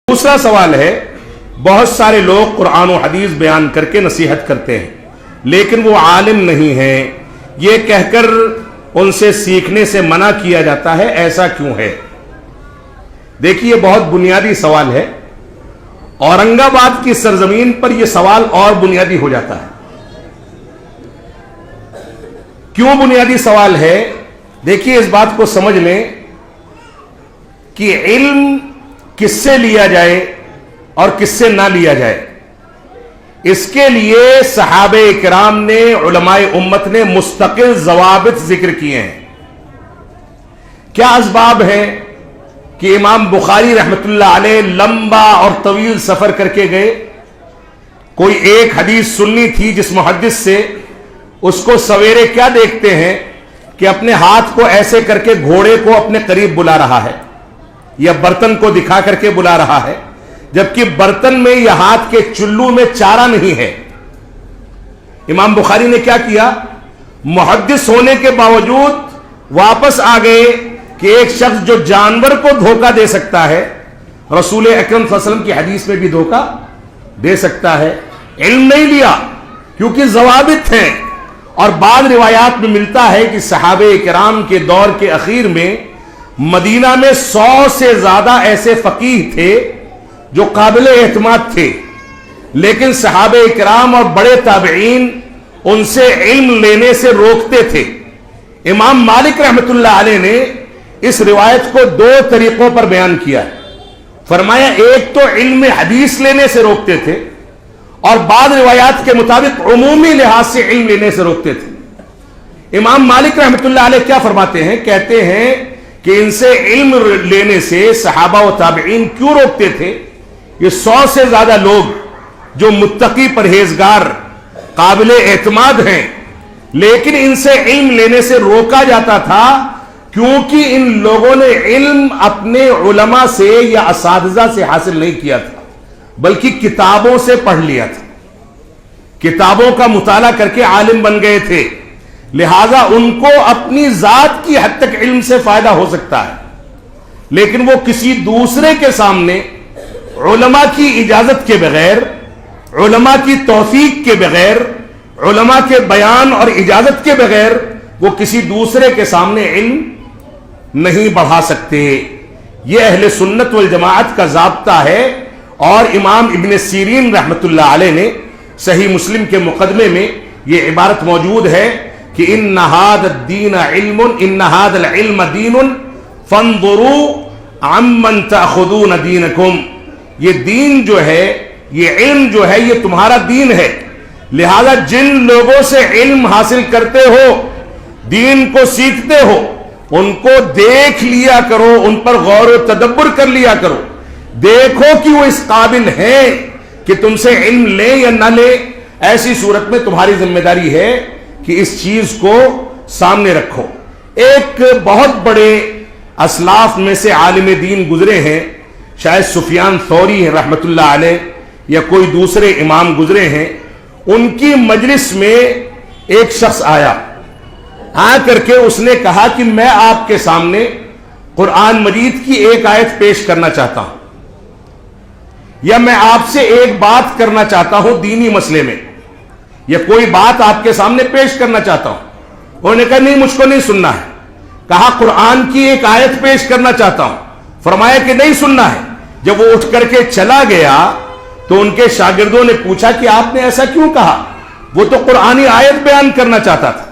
دوسرا سوال ہے، بہت سارے لوگ قرآن و حدیث بیان کر کے نصیحت کرتے ہیں لیکن وہ عالم نہیں ہیں، یہ کہہ کر ان سے سیکھنے سے منع کیا جاتا ہے، ایسا کیوں ہے؟ دیکھیے، بہت بنیادی سوال ہے۔ اورنگ آباد کی سرزمین پر یہ سوال اور بنیادی ہو جاتا ہے۔ کیوں بنیادی سوال ہے؟ دیکھیے، اس بات کو سمجھ لیں کہ علم کس سے لیا جائے اور کس سے نہ لیا جائے، اس کے لیے صحابہ کرام نے، علماء امت نے مستقل ضوابط ذکر کیے ہیں۔ کیا اسباب ہیں کہ امام بخاری رحمت اللہ علیہ لمبا اور طویل سفر کر کے گئے، کوئی ایک حدیث سننی تھی جس محدث سے، اس کو سویرے کیا دیکھتے ہیں کہ اپنے ہاتھ کو ایسے کر کے گھوڑے کو اپنے قریب بلا رہا ہے یا برتن کو دکھا کر کے بلا رہا ہے، جبکہ برتن میں یا ہاتھ کے چلو میں چارہ نہیں ہے۔ امام بخاری نے کیا کیا؟ محدث ہونے کے باوجود واپس آ گئے کہ ایک شخص جو جانور کو دھوکہ دے سکتا ہے، رسول اکرم صلی اللہ علیہ وسلم کی حدیث میں بھی دھوکہ دے سکتا ہے۔ علم نہیں لیا کیونکہ ضوابط ہیں، اور بعض روایات میں ملتا ہے کہ صحابہ کرام کے دور کے اخیر میں مدینہ میں 100 سے زیادہ ایسے فقیہ تھے جو قابل اعتماد تھے، لیکن صحابہ کرام اور بڑے تابعین ان سے علم لینے سے روکتے تھے۔ امام مالک رحمت اللہ علیہ نے اس روایت کو 2 طریقوں پر بیان کیا ہے۔ فرمایا، ایک تو علم حدیث لینے سے روکتے تھے، اور بعض روایات کے مطابق عمومی لحاظ سے علم لینے سے روکتے تھے۔ امام مالک رحمت اللہ علیہ کیا فرماتے ہیں؟ کہتے ہیں کہ ان سے علم لینے سے صحابہ و تابعین کیوں روکتے تھے؟ یہ 100 سے زیادہ لوگ جو متقی پرہیزگار قابل اعتماد ہیں، لیکن ان سے علم لینے سے روکا جاتا تھا کیونکہ ان لوگوں نے علم اپنے علماء سے یا اساتذہ سے حاصل نہیں کیا تھا، بلکہ کتابوں سے پڑھ لیا تھا، کتابوں کا مطالعہ کر کے عالم بن گئے تھے، لہذا ان کو اپنی ذات کی حد تک علم سے فائدہ ہو سکتا ہے، لیکن وہ کسی دوسرے کے سامنے علماء کی اجازت کے بغیر، علماء کی توثیق کے بغیر، علماء کے بیان اور اجازت کے بغیر وہ کسی دوسرے کے سامنے علم نہیں بڑھا سکتے۔ یہ اہل سنت والجماعت کا ضابطہ ہے، اور امام ابن سیرین رحمت اللہ علیہ نے صحیح مسلم کے مقدمے میں یہ عبارت موجود ہے کہ ان هذا الدین علم، ان هذا العلم دین فانظروا عمن تأخذون دینکم۔ یہ دین جو ہے، یہ علم جو ہے، یہ تمہارا دین ہے، لہذا جن لوگوں سے علم حاصل کرتے ہو، دین کو سیکھتے ہو، ان کو دیکھ لیا کرو، ان پر غور و تدبر کر لیا کرو، دیکھو کہ وہ اس قابل ہیں کہ تم سے علم لیں یا نہ لیں۔ ایسی صورت میں تمہاری ذمہ داری ہے کہ اس چیز کو سامنے رکھو۔ ایک بہت بڑے اسلاف میں سے عالم دین گزرے ہیں، شاید سفیان ثوری رحمت اللہ علیہ یا کوئی دوسرے امام گزرے ہیں، ان کی مجلس میں ایک شخص آیا، آ کر کے اس نے کہا کہ میں آپ کے سامنے قرآن مجید کی ایک آیت پیش کرنا چاہتا ہوں، یا میں آپ سے ایک بات کرنا چاہتا ہوں دینی مسئلے میں، یا کوئی بات آپ کے سامنے پیش کرنا چاہتا ہوں۔ انہوں نے کہا نہیں، مجھ کو نہیں سننا ہے۔ کہا قرآن کی ایک آیت پیش کرنا چاہتا ہوں، فرمایا کہ نہیں سننا ہے۔ جب وہ اٹھ کر کے چلا گیا تو ان کے شاگردوں نے پوچھا کہ آپ نے ایسا کیوں کہا؟ وہ تو قرآنی آیت بیان کرنا چاہتا تھا۔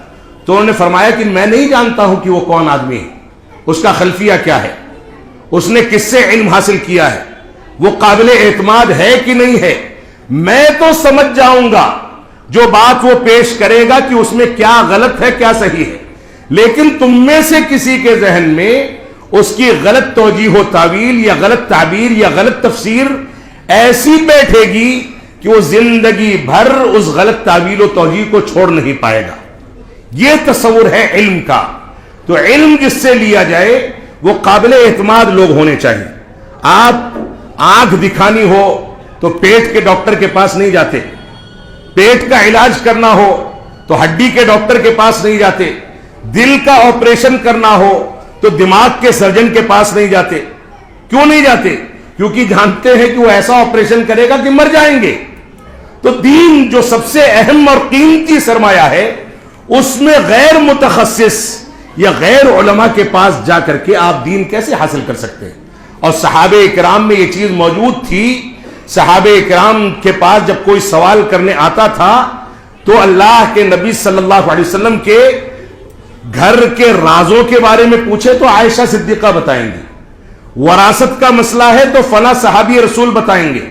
تو انہوں نے فرمایا کہ میں نہیں جانتا ہوں کہ وہ کون آدمی ہے، اس کا خلفیہ کیا ہے، اس نے کس سے علم حاصل کیا ہے، وہ قابل اعتماد ہے کہ نہیں ہے۔ میں تو سمجھ جاؤں گا جو بات وہ پیش کرے گا کہ اس میں کیا غلط ہے کیا صحیح ہے، لیکن تم میں سے کسی کے ذہن میں اس کی غلط توجیہ و تعویل یا غلط تعبیر یا غلط تفسیر ایسی بیٹھے گی کہ وہ زندگی بھر اس غلط تعویل و توجیہ کو چھوڑ نہیں پائے گا۔ یہ تصور ہے علم کا۔ تو علم جس سے لیا جائے وہ قابل اعتماد لوگ ہونے چاہیے۔ آپ آنکھ دکھانی ہو تو پیٹ کے ڈاکٹر کے پاس نہیں جاتے، پیٹ کا علاج کرنا ہو تو ہڈی کے ڈاکٹر کے پاس نہیں جاتے، دل کا آپریشن کرنا ہو تو دماغ کے سرجن کے پاس نہیں جاتے۔ کیوں نہیں جاتے؟ کیونکہ جانتے ہیں کہ وہ ایسا آپریشن کرے گا کہ مر جائیں گے. تو دین جو سب سے اہم اور قیمتی سرمایہ ہے، اس میں غیر متخصص یا غیر علماء کے پاس جا کر کے آپ دین کیسے حاصل کر سکتے ہیں؟ اور صحابہ اکرام میں یہ چیز موجود تھی. صحابہ اکرام کے پاس جب کوئی سوال کرنے آتا تھا تو اللہ کے نبی صلی اللہ علیہ وسلم کے گھر کے رازوں کے بارے میں پوچھے تو عائشہ صدیقہ بتائیں گے، وراثت کا مسئلہ ہے تو فلاں صحابی رسول بتائیں گے،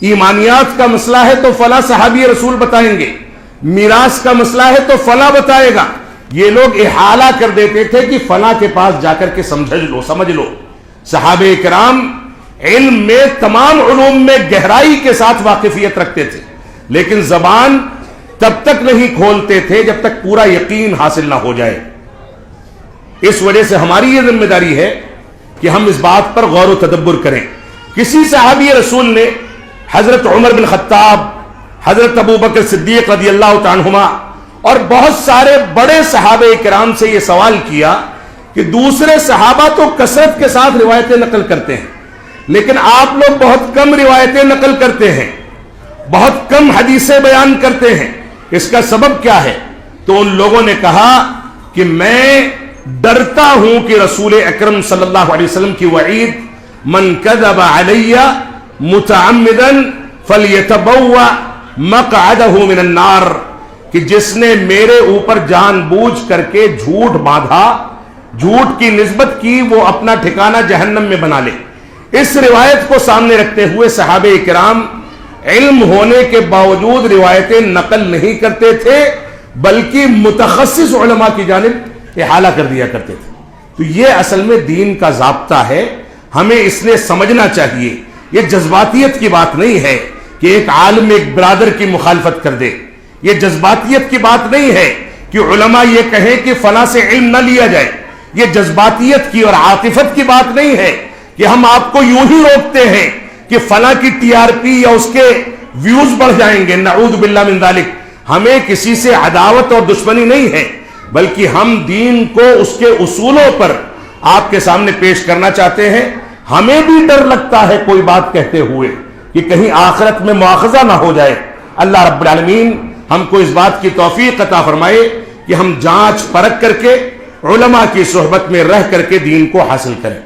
ایمانیات کا مسئلہ ہے تو فلاں صحابی رسول بتائیں گے، میراث کا مسئلہ ہے تو فلاں بتائے گا. یہ لوگ احالہ کر دیتے تھے کہ فلاں کے پاس جا کر کے سمجھ لو. صحابہ کرام علم میں تمام علوم میں گہرائی کے ساتھ واقفیت رکھتے تھے، لیکن زبان تب تک نہیں کھولتے تھے جب تک پورا یقین حاصل نہ ہو جائے. اس وجہ سے ہماری یہ ذمہ داری ہے کہ ہم اس بات پر غور و تدبر کریں. کسی صحابی رسول نے حضرت عمر بن خطاب، حضرت ابو بکر صدیق رضی اللہ تعالی عنہما اور بہت سارے بڑے صحابہ کرام سے یہ سوال کیا کہ دوسرے صحابہ تو کثرت کے ساتھ روایتیں نقل کرتے ہیں، لیکن آپ لوگ بہت کم روایتیں نقل کرتے ہیں، بہت کم حدیثیں بیان کرتے ہیں، اس کا سبب کیا ہے؟ تو ان لوگوں نے کہا کہ میں ڈرتا ہوں کہ رسول اکرم صلی اللہ علیہ وسلم کی وعید من کذب علی متعمدا فلیتبوأ مقعدہ من النار، کہ جس نے میرے اوپر جان بوجھ کر کے جھوٹ باندھا، جھوٹ کی نسبت کی، وہ اپنا ٹھکانہ جہنم میں بنا لے. اس روایت کو سامنے رکھتے ہوئے صحابہ کرام علم ہونے کے باوجود روایتیں نقل نہیں کرتے تھے، بلکہ متخصص علماء کی جانب احالہ کر دیا کرتے تھے. تو یہ اصل میں دین کا ضابطہ ہے، ہمیں اس لیے سمجھنا چاہیے. یہ جذباتیت کی بات نہیں ہے کہ ایک عالم ایک برادر کی مخالفت کر دے. یہ جذباتیت کی بات نہیں ہے کہ علماء یہ کہیں کہ فلاں سے علم نہ لیا جائے. یہ جذباتیت کی اور عاطفت کی بات نہیں ہے کہ ہم آپ کو یوں ہی روکتے ہیں کہ فلاں کی ٹی آر پی یا اس کے ویوز بڑھ جائیں گے، نعوذ باللہ من ذالک. ہمیں کسی سے عداوت اور دشمنی نہیں ہے، بلکہ ہم دین کو اس کے اصولوں پر آپ کے سامنے پیش کرنا چاہتے ہیں. ہمیں بھی ڈر لگتا ہے کوئی بات کہتے ہوئے کہ کہیں آخرت میں مواخذہ نہ ہو جائے. اللہ رب العالمین ہم کو اس بات کی توفیق عطا فرمائے کہ ہم جانچ پرکھ کر کے علماء کی صحبت میں رہ کر کے دین کو حاصل کریں.